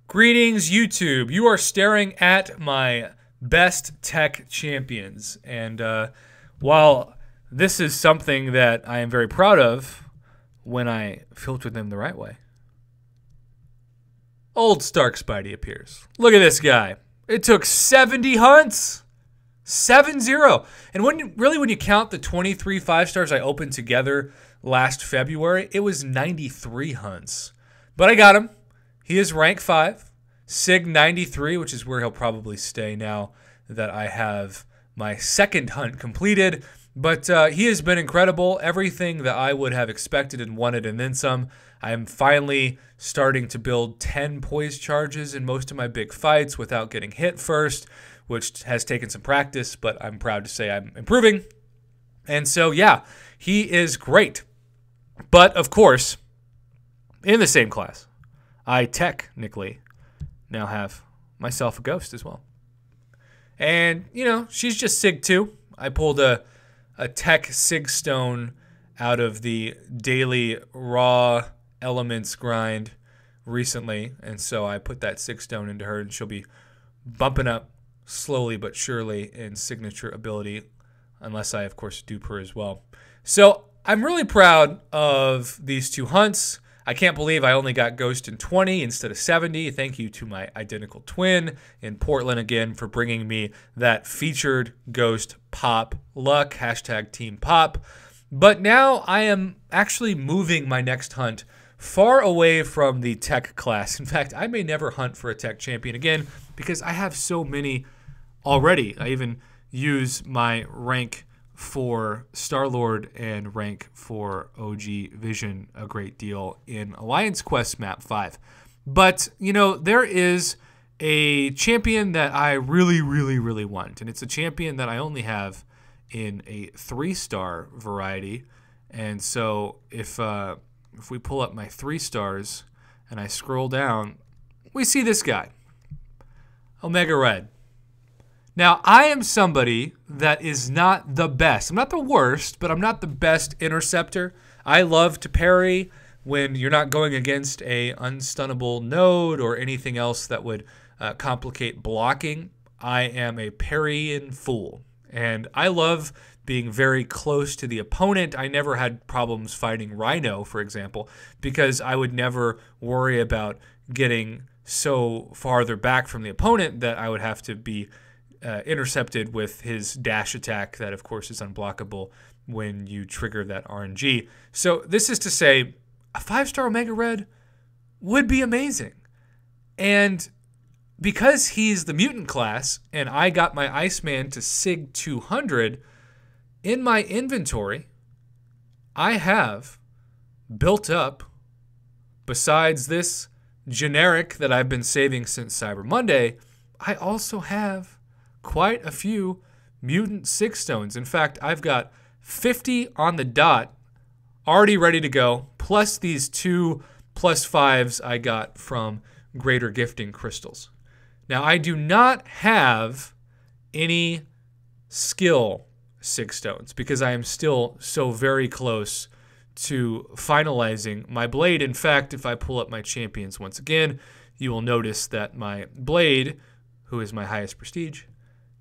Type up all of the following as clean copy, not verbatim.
Greetings, YouTube. You are staring at my best tech champions. And while this is something that I am very proud of when I filter them the right way, old Stark Spidey appears. Look at this guy. It took 70 hunts. 7-0. And when you count the 23 5-stars I opened together last February, it was 93 hunts. But I got him. He is rank 5, Sig 93, which is where he'll probably stay now that I have my second hunt completed. But he has been incredible. Everything that I would have expected and wanted and then some. I am finally starting to build 10 poise charges in most of my big fights without getting hit first, which has taken some practice, but I'm proud to say I'm improving. And so, yeah, he is great. But, of course, in the same class, I technically now have myself a ghost as well. And, you know, she's just Sig 2. I pulled a tech Sig Stone out of the daily raw elements grind recently. And so I put that Sig Stone into her, and she'll be bumping up slowly but surely in signature ability, unless I, of course, dupe her as well. So I'm really proud of these two hunts. I can't believe I only got Ghost in 20 instead of 70. Thank you to my identical twin in Portland again for bringing me that featured Ghost pop luck, hashtag Team Pop. But now I am actually moving my next hunt far away from the tech class. In fact, I may never hunt for a tech champion again because I have so many already. I even use my rank for Star-Lord and rank for OG Vision a great deal in Alliance Quest Map 5. But, you know, there is a champion that I really, really, really want. And it's a champion that I only have in a 3-star variety. And so if we pull up my 3 stars and I scroll down, we see this guy, Omega Red. Now, I am somebody that is not the best. I'm not the worst, but I'm not the best interceptor. I love to parry when you're not going against a unstunnable node or anything else that would complicate blocking. I am a parrying fool, and I love being very close to the opponent. I never had problems fighting Rhino, for example, because I would never worry about getting so farther back from the opponent that I would have to be intercepted with his dash attack that, of course, is unblockable when you trigger that RNG. So this is to say a 5-star Omega Red would be amazing. And because he's the mutant class and I got my Iceman to Sig 200, in my inventory, I have built up, besides this generic that I've been saving since Cyber Monday, I also have quite a few mutant Sig Stones. In fact, I've got 50 on the dot already ready to go, plus these 2 +5s I got from Greater Gifting Crystals. Now, I do not have any skill Sig Stones because I am still so very close to finalizing my blade. In fact, if I pull up my champions once again, you will notice that my blade, who is my highest prestige,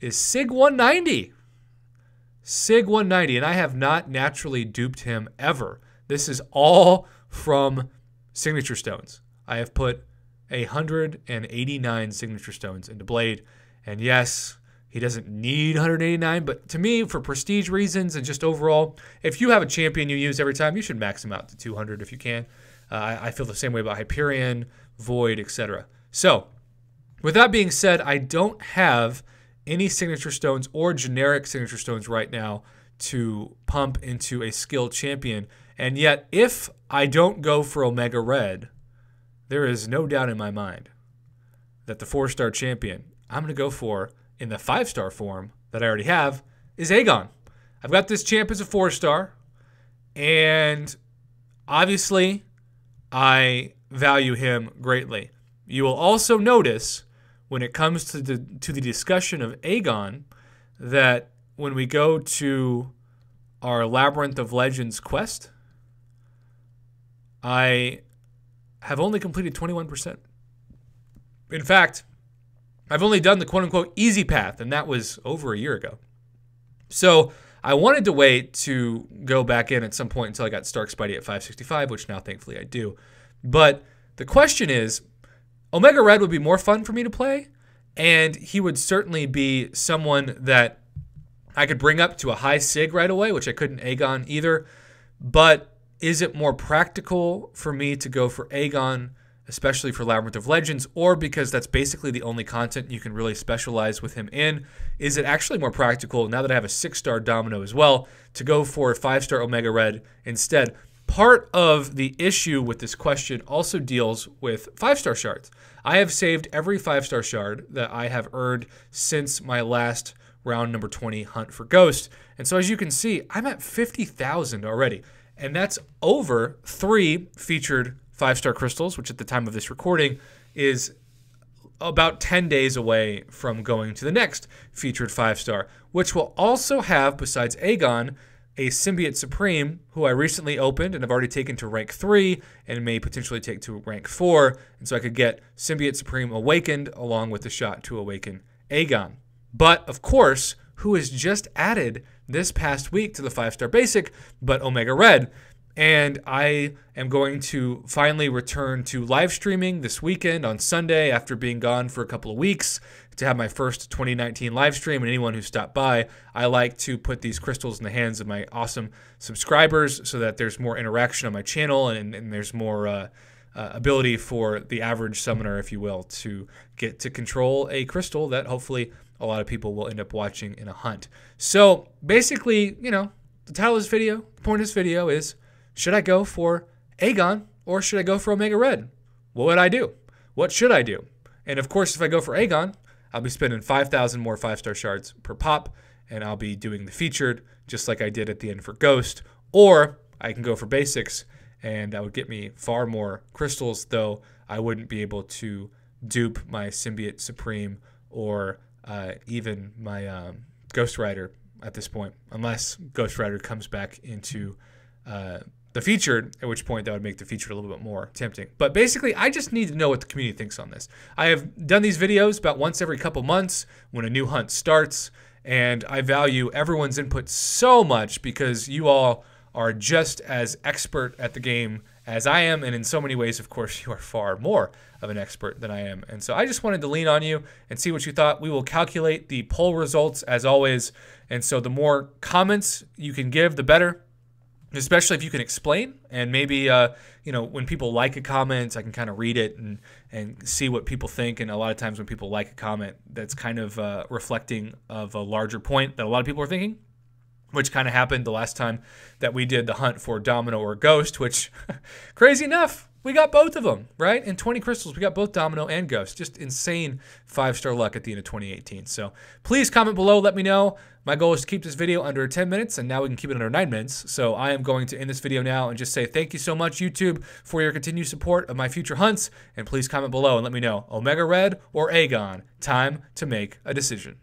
is Sig 190. Sig 190, and I have not naturally duped him ever. This is all from signature stones. I have put 189 signature stones into Blade, and yes, he doesn't need 189, but to me, for prestige reasons and just overall, if you have a champion you use every time, you should max him out to 200 if you can. I feel the same way about Hyperion, Void, etc. So, with that being said, I don't have any signature stones or generic signature stones right now to pump into a skilled champion. And yet, if I don't go for Omega Red, there is no doubt in my mind that the 4-star champion I'm going to go for in the 5-star form that I already have is Ægon. I've got this champ as a 4-star, and obviously I value him greatly. You will also notice when it comes to the discussion of Ægon that when we go to our Labyrinth of Legends quest, I have only completed 21%. In fact, I've only done the quote-unquote easy path, and that was over a year ago. So I wanted to wait to go back in at some point until I got Stark Spidey at 565, which now thankfully I do. But the question is, Omega Red would be more fun for me to play, and he would certainly be someone that I could bring up to a high sig right away, which I couldn't Ægon either. But is it more practical for me to go for Ægon, especially for Labyrinth of Legends, or because that's basically the only content you can really specialize with him in? Is it actually more practical, now that I have a 6-star Domino as well, to go for 5-star Omega Red instead? Part of the issue with this question also deals with 5-star shards. I have saved every 5-star shard that I have earned since my last round number 20 hunt for Ghost. And so as you can see, I'm at 50,000 already. And that's over 3 featured 5-star crystals, which at the time of this recording is about 10 days away from going to the next featured 5-star, which will also have, besides Ægon, a Symbiote Supreme, who I recently opened and have already taken to rank 3 and may potentially take to rank 4. And so I could get Symbiote Supreme awakened along with the shot to awaken Ægon. But, of course, who has just added this past week to the 5-star basic, but Omega Red. And I am going to finally return to live streaming this weekend on Sunday after being gone for a couple of weeks to have my first 2019 live stream. And anyone who stopped by, I like to put these crystals in the hands of my awesome subscribers so that there's more interaction on my channel and there's more ability for the average summoner, if you will, to get to control a crystal that hopefully a lot of people will end up watching in a hunt. So basically, you know, the title of this video, the point of this video is, should I go for Ægon or should I go for Omega Red? What would I do? What should I do? And of course, if I go for Ægon, I'll be spending 5,000 more 5-star shards per pop, and I'll be doing the featured just like I did at the end for Ghost. Or I can go for basics, and that would get me far more crystals, though I wouldn't be able to dupe my Symbiote Supreme or even my Ghost Rider at this point, unless Ghost Rider comes back into the featured, at which point that would make the featured a little bit more tempting. But basically, I just need to know what the community thinks on this. I have done these videos about once every couple months when a new hunt starts, and I value everyone's input so much because you all are just as expert at the game as I am, and in so many ways, of course, you are far more of an expert than I am. And so I just wanted to lean on you and see what you thought. We will calculate the poll results as always, and so the more comments you can give, the better. Especially if you can explain, and maybe you know, when people like a comment, I can kind of read it and see what people think. And a lot of times when people like a comment, that's kind of reflecting of a larger point that a lot of people are thinking, which kind of happened the last time that we did the hunt for Domino or Ghost, which crazy enough, we got both of them, right? In 20 crystals, we got both Domino and Ghost. Just insane 5-star luck at the end of 2018. So please comment below, let me know. My goal is to keep this video under 10 minutes, and now we can keep it under 9 minutes. So I am going to end this video now and just say thank you so much, YouTube, for your continued support of my future hunts. And please comment below and let me know, Omega Red or Ægon, time to make a decision.